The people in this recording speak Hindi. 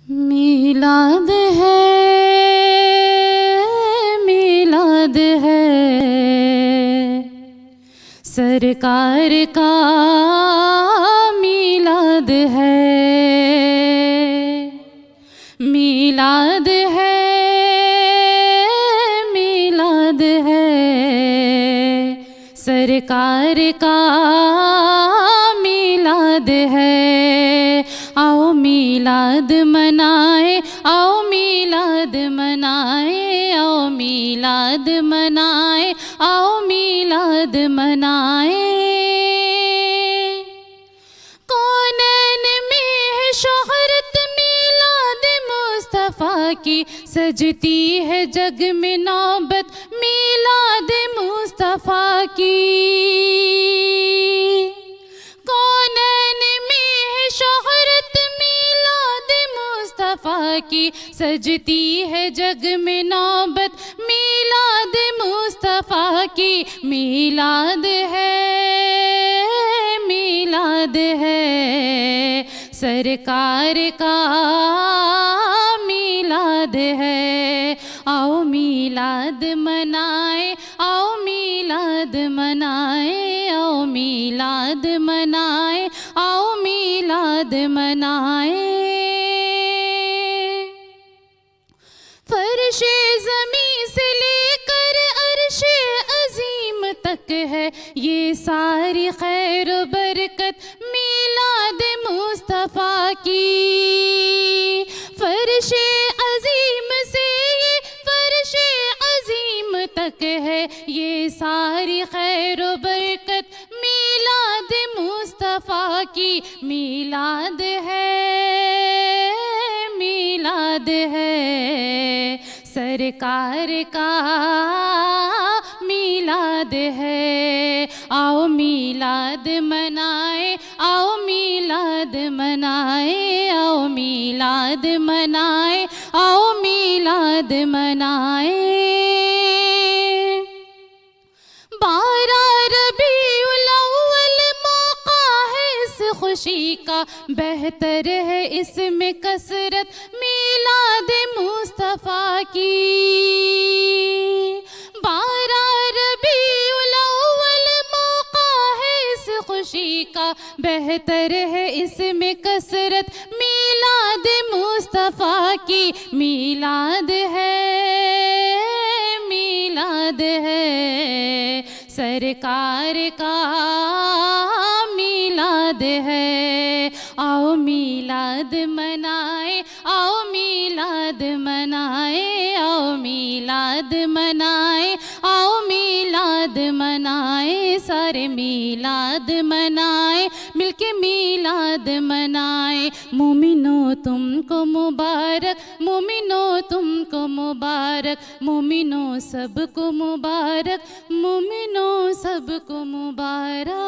मीलाद है, मीलाद है, सरकार का मीलाद है। मीलाद है, मीलाद है, सरकार का मीलाद है। आओ मीलाद मनाए, आओ मीलाद मनाए, आओ मीलाद मनाए, आओ मीलाद मनाए। कौनैन में है शोहरत मीलाद मुस्तफ़ा की, सजती है जग में नौबत मीलाद मुस्तफ़ा की। कौनैन में है शोहरत मीलाद मुस्तफ़ा की, सजती है जग में नौबत मीलाद मुस्तफ़ा की। मीलाद है, मीलाद है, सरकार का मीलाद है। आओ मीलाद मनाए, आओ मीलाद मनाए, आओ मीलाद मनाए, आओ मीलाद मनाए। फर्शे ज़मीं से लेकर अर्शे अज़ीम तक है ये सारी खैर बरकत मीलाद मुस्तफ़ा की। फर्शे अज़ीम से ये फर्शे अज़ीम तक है ये सारी खैर बरकत मीलाद मुस्तफ़ा की। मीलाद है, मीलाद है, सरकार का मीलाद है। आओ मीलाद मनाए, आओ मीलाद मनाए, आओ मीलाद मनाए, आओ मीलाद मनाए। 12 रबीउल अव्वल मौका है इस खुशी का, बेहतर है इसमें कसरत मीलाद मुस्तफ़ा की। 12 रबीउल अव्वल मौका है इस खुशी का, बेहतर है इसमें कसरत मीलाद मुस्तफ़ा की। मीलाद है, मीलाद है, सरकार का मीलाद है। आओ मीलाद मनाए, आओ मीलाद मनाए, आओ मीलाद मनाए, आओ मीलाद मनाए। सारे मीलाद मनाए, मिलके मीलाद मनाए। मोमिनो तुमको मुबारक, मोमिनो तुमको मुबारक, मोमिनो सबको मुबारक, मोमिनो सबको मुबारक।